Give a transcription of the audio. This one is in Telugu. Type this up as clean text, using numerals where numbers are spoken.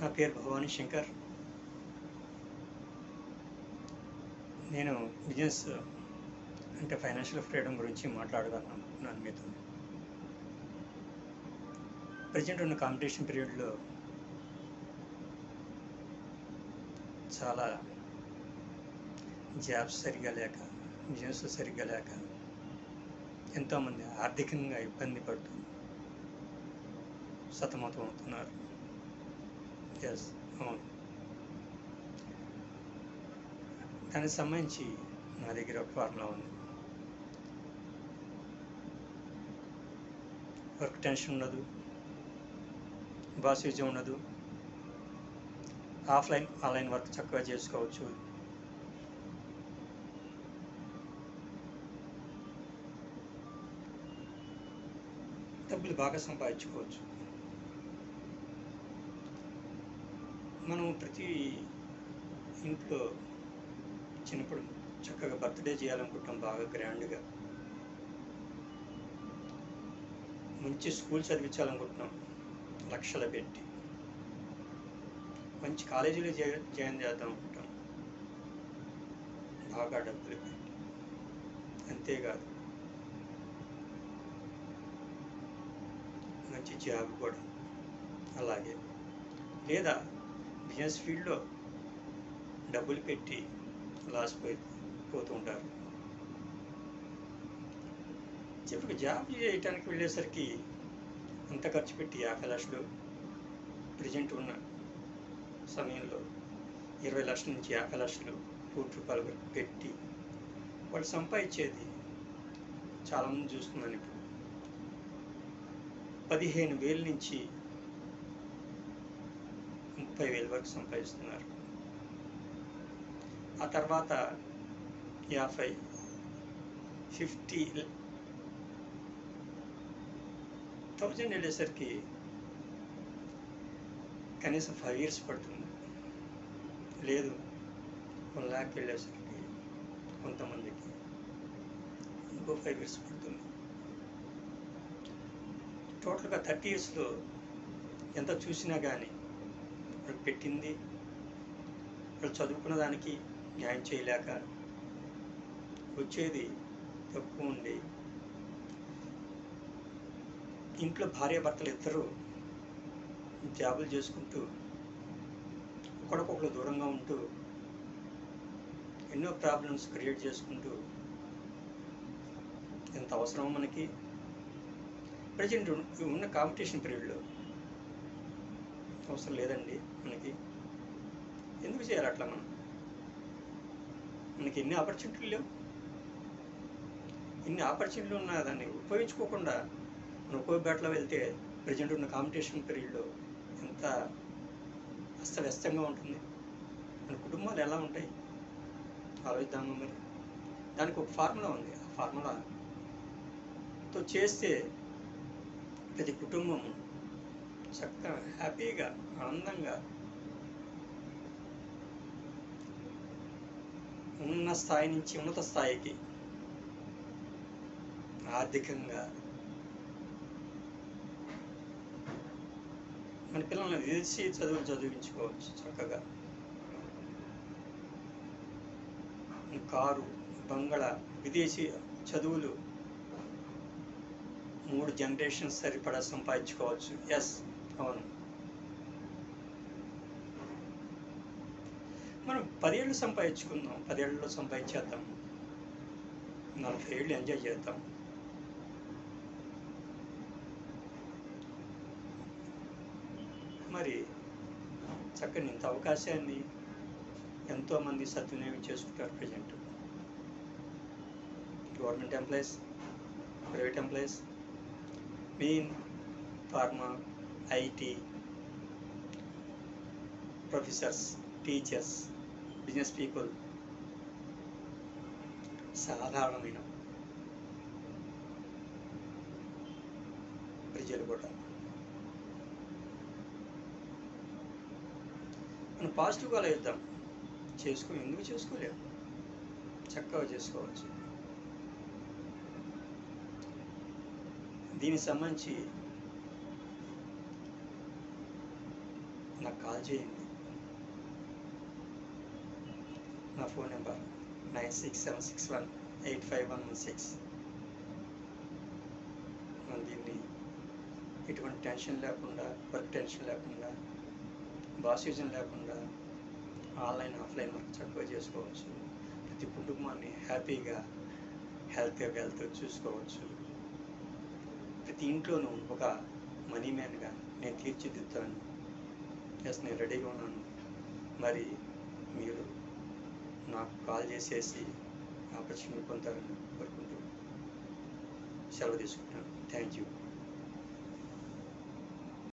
నా పేరు భవానీ శంకర్. నేను బిజినెస్ అంటే ఫైనాన్షియల్ ఫ్రీడమ్ గురించి మాట్లాడగలను మీతో. ప్రజెంట్ ఉన్న కాంపిటీషన్ పీరియడ్లో చాలా జాబ్స్ సరిగ్గా లేక, బిజినెస్ సరిగ్గా లేక ఎంతోమంది ఆర్థికంగా ఇబ్బంది పడుతూ సతమతం అవుతున్నారు. ఎస్, అవును. దానికి సంబంధించి నా దగ్గర ఒక ఫార్ములా ఉంది. వర్క్ టెన్షన్ ఉండదు, బాస్ విజయం ఉండదు, ఆఫ్లైన్ ఆన్లైన్ వర్క్ చక్కగా చేసుకోవచ్చు. డబ్బులు బాగా సంపాదించుకోవచ్చు. మనం ప్రతి ఇంట్లో చిన్నప్పుడు చక్కగా బర్త్డే చేయాలనుకుంటాం, బాగా గ్రాండ్గా. మంచి స్కూల్ చదివించాలనుకుంటున్నాం లక్షలు పెట్టి. మంచి కాలేజీలో జాయిన్ చేద్దాం అనుకుంటాం బాగా డబ్బులు పెట్టి. అంతేకాదు, మంచి జాబ్ కూడా అలాగే. లేదా బిజినెస్ ఫీల్డ్లో డబ్బులు పెట్టి లాస్ పోతూ ఉంటారు. చివరికి జాబ్ చేయటానికి వెళ్ళేసరికి అంత ఖర్చు పెట్టి 50 లక్షలు, ప్రజెంట్ ఉన్న సమయంలో 20 లక్షల నుంచి 50 లక్షలు, ₹1,00,00,000 వరకు పెట్టి వాళ్ళు సంపాదించేది చాలామంది చూస్తున్నాను. ఇప్పుడు 15,000 నుంచి 30,000 వరకు సంపాదిస్తున్నారు. ఆ తర్వాత 50, 50,000 వెళ్ళేసరికి కనీసం 5 years పడుతుంది. లేదు 1 lakh వెళ్ళేసరికి కొంతమందికి ఇంకో 5 years పడుతుంది. టోటల్గా 30 yearsలో ఎంత చూసినా కానీ వాళ్ళు పెట్టింది, వాళ్ళు చదువుకున్న దానికి న్యాయం చేయలేక వచ్చేది తక్కువ ఉండి, ఇంట్లో భార్యాభర్తలు ఇద్దరు జాబులు చేసుకుంటూ ఒకరికొకరు దూరంగా ఉంటూ ఎన్నో ప్రాబ్లమ్స్ క్రియేట్ చేసుకుంటూ, ఎంత అవసరమో మనకి ప్రజెంట్ ఉన్న కాంపిటీషన్ పీరియడ్లో అవసరం లేదండి మనకి. ఎందుకు చేయాలి అట్లా? మనకి ఎన్ని ఆపర్చునిటీలు లేవు. ఎన్ని ఆపర్చునిటీలు ఉన్నా దాన్ని ఉపయోగించుకోకుండా మనం ఒక్కో వెళ్తే ప్రజెంట్ ఉన్న కాంపిటీషన్ పీరియడ్లో ఎంత అస్తవ్యస్తంగా ఉంటుంది. మన కుటుంబాలు ఎలా ఉంటాయి ఆలోచిద్దాము. మరి దానికి ఒక ఫార్ములా ఉంది. ఆ ఫార్ములాతో చేస్తే ప్రతి కుటుంబం చక్కగా హ్యాపీగా ఆనందంగా ఉన్న స్థాయి నుంచి ఉన్నత స్థాయికి ఆర్థికంగా మన పిల్లల్ని విదేశీ చదువులు చదివించుకోవచ్చు. చక్కగా కారు, బంగళా, విదేశీ చదువులు 3 generations సరిపడా సంపాదించుకోవచ్చు. ఎస్, అవును. మనం 10 ఏళ్ళు సంపాదించుకుందాం, 10 ఏళ్ళలో సంపాదించేద్దాం, 40 ఏళ్ళు ఎంజాయ్ చేద్దాం. మరి చక్కని ఇంత అవకాశాన్ని ఎంతోమంది సద్వినియోగం చేసుకుంటారు. Present government employees, private employees, main pharma, IT, professors, teachers, business people, సాధారణమైన ప్రజలు కూడా మనం పాజిటివ్గా ఆలోచిద్దాం. ఎందుకు చేసుకోలేము? చక్కగా చేసుకోవచ్చు. దీనికి సంబంధించి నాకు కాల్ చేయండి. నా ఫోన్ నెంబర్ 9676185116. మనం దీన్ని ఎటువంటి టెన్షన్ లేకుండా, వర్క్ టెన్షన్ లేకుండా, బాసిజం లేకుండా ఆన్లైన్ ఆఫ్లైన్ వర్క్ చక్కగా చేసుకోవచ్చు. ప్రతి కుటుంబాన్ని హ్యాపీగా హెల్త్గా వెల్త్ చూసుకోవచ్చు. ప్రతి ఇంట్లోనూ ఒక మనీ మ్యాన్గా నేను తీర్చిదిద్దాను. ఎస్, నేను రెడీగా ఉన్నాను. మరి మీరు నాకు కాల్ చేసేసి ఆపర్చునిటీ పొందాలని కోరుకుంటూ సెలవు తీసుకుంటాను. Thank you.